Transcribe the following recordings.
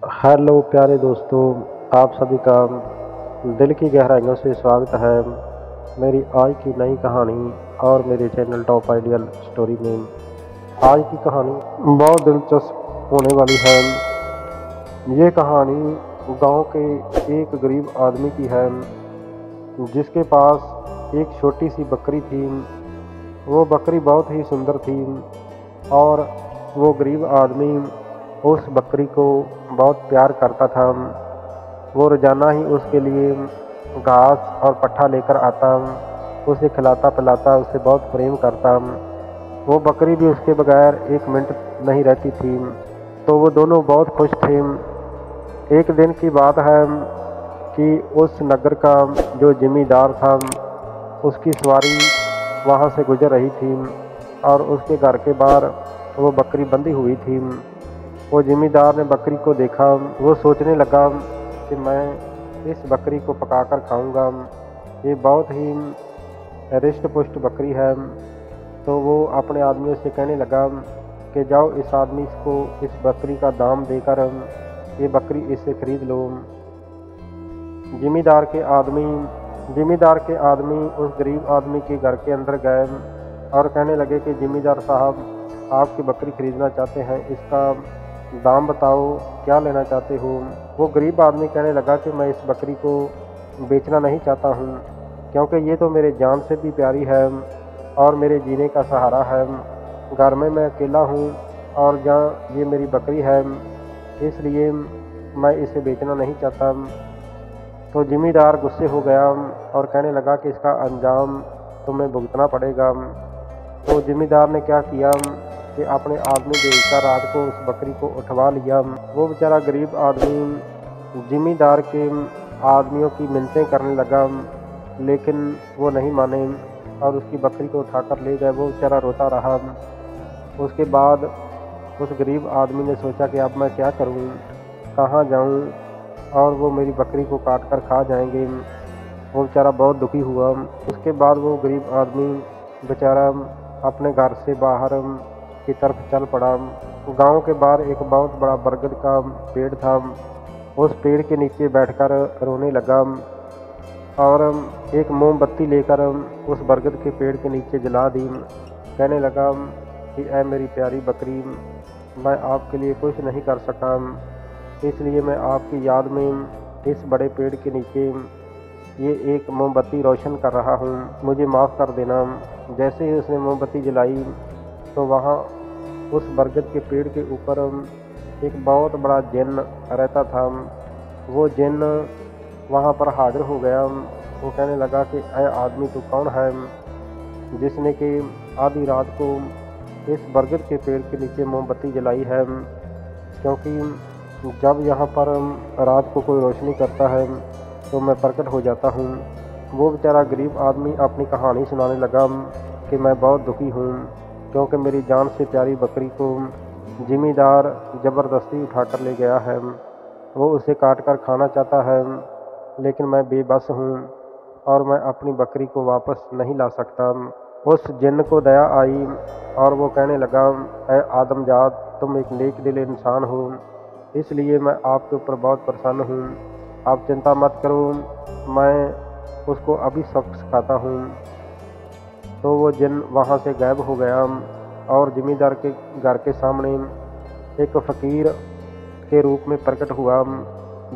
Hello प्यारे दोस्तों, आप सभी का दिल की गहराइयों से स्वागत है मेरी आज की नई कहानी और मेरे चैनल टॉप आइडियल स्टोरी में। आज की कहानी बहुत दिलचस्प होने वाली है। ये कहानी गांव के एक गरीब आदमी की है जिसके पास एक छोटी सी बकरी थी। वो बकरी बहुत ही सुंदर थी और वो गरीब आदमी उस बकरी को बहुत प्यार करता था। वो रोजाना ही उसके लिए घास और पट्ठा लेकर आता, उसे खिलाता पिलाता, उसे बहुत प्रेम करता। वो बकरी भी उसके बगैर एक मिनट नहीं रहती थी। तो वो दोनों बहुत खुश थे। एक दिन की बात है कि उस नगर का जो जिम्मेदार था, उसकी सवारी वहाँ से गुजर रही थी और उसके घर के बाहर वो बकरी बंधी हुई थी। वो जिम्मेदार ने बकरी को देखा। वो सोचने लगा कि मैं इस बकरी को पकाकर खाऊंगा, ये बहुत ही हृष्ट पुष्ट बकरी है। तो वो अपने आदमियों से कहने लगा कि जाओ इस आदमी को इस बकरी का दाम देकर ये बकरी इससे खरीद लो। जिम्मेदार के आदमी उस गरीब आदमी के घर के अंदर गए और कहने लगे कि जिम्मेदार साहब, आपकी बकरी खरीदना चाहते हैं, इसका दाम बताओ, क्या लेना चाहते हो। वो गरीब आदमी कहने लगा कि मैं इस बकरी को बेचना नहीं चाहता हूँ, क्योंकि ये तो मेरे जान से भी प्यारी है और मेरे जीने का सहारा है। घर में मैं अकेला हूँ और जहाँ ये मेरी बकरी है, इसलिए मैं इसे बेचना नहीं चाहता। तो जिम्मेदार गुस्से हो गया और कहने लगा कि इसका अंजाम तुम्हें भुगतना पड़ेगा। तो जिम्मेदार ने क्या किया कि अपने आदमी भेजकर रात को उस बकरी को उठवा लिया। वो बेचारा गरीब आदमी जिम्मेदार के आदमियों की मिन्नतें करने लगा, लेकिन वो नहीं माने और उसकी बकरी को उठाकर ले गए। वो बेचारा रोता रहा। उसके बाद उस गरीब आदमी ने सोचा कि अब मैं क्या करूं, कहाँ जाऊं, और वो मेरी बकरी को काट कर खा जाएंगे। वो बेचारा बहुत दुखी हुआ। उसके बाद वो गरीब आदमी बेचारा अपने घर से बाहर की तरफ चल पड़ा। गांव के बाहर एक बहुत बड़ा बरगद का पेड़ था। उस पेड़ के नीचे बैठकर रोने लगा और एक मोमबत्ती लेकर उस बरगद के पेड़ के नीचे जला दी। कहने लगा कि ऐ मेरी प्यारी बकरी, मैं आपके लिए कुछ नहीं कर सका, इसलिए मैं आपकी याद में इस बड़े पेड़ के नीचे ये एक मोमबत्ती रोशन कर रहा हूँ, मुझे माफ़ कर देना। जैसे ही उसने मोमबत्ती जलाई तो वहाँ उस बरगद के पेड़ के ऊपर एक बहुत बड़ा जिन्न रहता था। वो जिन्न वहाँ पर हाजिर हो गया। वो कहने लगा कि ऐ आदमी, तू कौन है जिसने कि आधी रात को इस बरगद के पेड़ के नीचे मोमबत्ती जलाई है, क्योंकि जब यहाँ पर रात को कोई रोशनी करता है तो मैं प्रकट हो जाता हूँ। वो बेचारा गरीब आदमी अपनी कहानी सुनाने लगा कि मैं बहुत दुखी हूँ, क्योंकि मेरी जान से प्यारी बकरी को जिम्मेदार ज़बरदस्ती उठाकर ले गया है। वो उसे काट कर खाना चाहता है, लेकिन मैं बेबस हूँ और मैं अपनी बकरी को वापस नहीं ला सकता। उस जिन्न को दया आई और वो कहने लगा, ऐ आदमजात, तुम एक नेक दिल इंसान हो, इसलिए मैं आपके ऊपर बहुत प्रसन्न हूँ। आप चिंता मत करो, मैं उसको अभी सबक सिखाता हूँ। तो वो जिन्न वहाँ से गायब हो गया और जिम्मेदार के घर के सामने एक फ़कीर के रूप में प्रकट हुआ।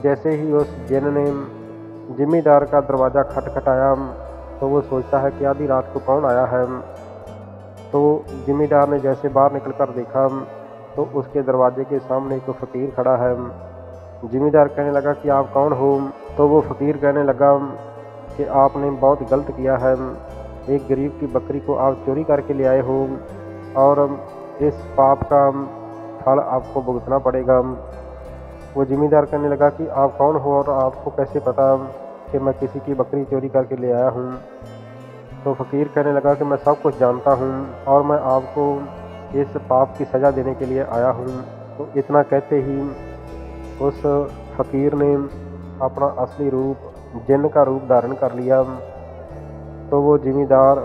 जैसे ही उस जिन्न ने जिम्मेदार का दरवाज़ा खटखटाया तो वो सोचता है कि आधी रात को कौन आया है। तो जिम्मेदार ने जैसे बाहर निकलकर देखा तो उसके दरवाजे के सामने एक फ़कीर खड़ा है। जिम्मेदार कहने लगा कि आप कौन हो। तो वो फ़कीर कहने लगा कि आपने बहुत गलत किया है, एक गरीब की बकरी को आप चोरी करके ले आए हो और इस पाप का फल आपको भुगतना पड़ेगा। वो जिम्मेदार कहने लगा कि आप कौन हो और आपको कैसे पता कि मैं किसी की बकरी चोरी करके ले आया हूँ। तो फ़कीर कहने लगा कि मैं सब कुछ जानता हूँ और मैं आपको इस पाप की सज़ा देने के लिए आया हूँ। तो इतना कहते ही उस फ़कीर ने अपना असली रूप जिन्न का रूप धारण कर लिया। तो वो जिम्मेदार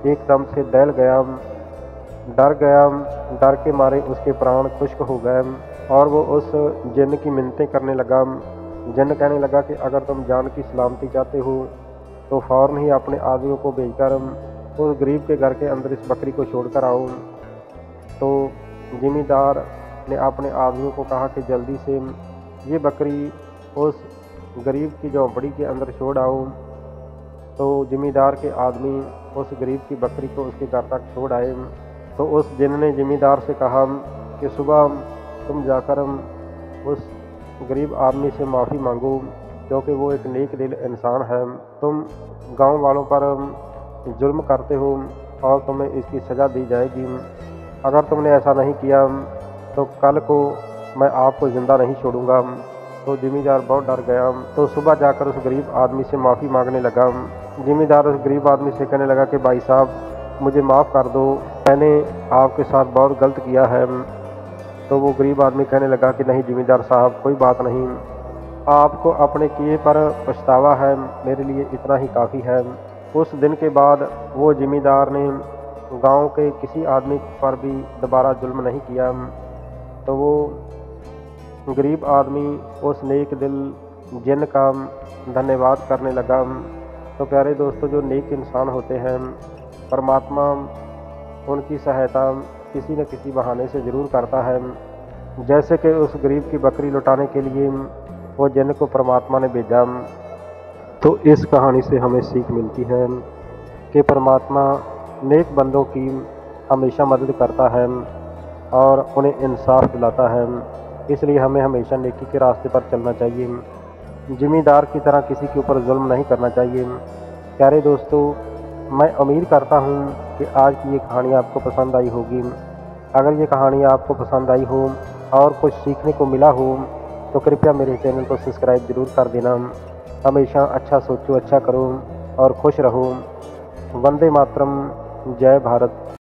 एकदम से दहल गया, डर गया। डर के मारे उसके प्राण खुश्क हो गए। और वो उस जिन्न की मिन्नतें करने लगा। जिन्न कहने लगा कि अगर तुम जान की सलामती चाहते हो तो फ़ौरन ही अपने आदमियों को भेजकर उस गरीब के घर के अंदर इस बकरी को छोड़कर आओ। तो ज़मींदार ने अपने आदमियों को कहा कि जल्दी से ये बकरी उस गरीब की झोंपड़ी के अंदर छोड़ आओ। तो ज़मींदार के आदमी उस गरीब की बकरी को उसके घर तक छोड़ आए। तो उस जिन्न ने ज़मींदार से कहा कि सुबह तुम जाकर उस गरीब आदमी से माफ़ी मांगो, क्योंकि वो एक नेक दिल इंसान है। तुम गांव वालों पर जुल्म करते हो और तुम्हें इसकी सज़ा दी जाएगी। अगर तुमने ऐसा नहीं किया तो कल को मैं आपको ज़िंदा नहीं छोड़ूंगा। तो ज़मींदार बहुत डर गया। तो सुबह जाकर उस गरीब आदमी से माफ़ी मांगने लगा। ज़मींदार उस गरीब आदमी से कहने लगा कि भाई साहब, मुझे माफ़ कर दो, मैंने आपके साथ बहुत गलत किया है। तो वो गरीब आदमी कहने लगा कि नहीं ज़मींदार साहब, कोई बात नहीं, आपको अपने किए पर पछतावा है, मेरे लिए इतना ही काफ़ी है। उस दिन के बाद वो ज़मींदार ने गांव के किसी आदमी पर भी दोबारा जुल्म नहीं किया। तो वो गरीब आदमी उस नेक दिल जिन्न का धन्यवाद करने लगा। तो प्यारे दोस्तों, जो नेक इंसान होते हैं, परमात्मा उनकी सहायता किसी न किसी बहाने से ज़रूर करता है। जैसे कि उस गरीब की बकरी लौटाने के लिए वो जिन्न को परमात्मा ने भेजा। तो इस कहानी से हमें सीख मिलती है कि परमात्मा नेक बंदों की हमेशा मदद करता है और उन्हें इंसाफ दिलाता है। इसलिए हमें हमेशा नेकी के रास्ते पर चलना चाहिए। ज़मींदार की तरह किसी के ऊपर जुल्म नहीं करना चाहिए। प्यारे दोस्तों, मैं उम्मीद करता हूँ कि आज की ये कहानी आपको पसंद आई होगी। अगर ये कहानी आपको पसंद आई हो और कुछ सीखने को मिला हो तो कृपया मेरे चैनल को सब्सक्राइब ज़रूर कर देना। हमेशा अच्छा सोचो, अच्छा करो और खुश रहो। वंदे मातरम। जय भारत।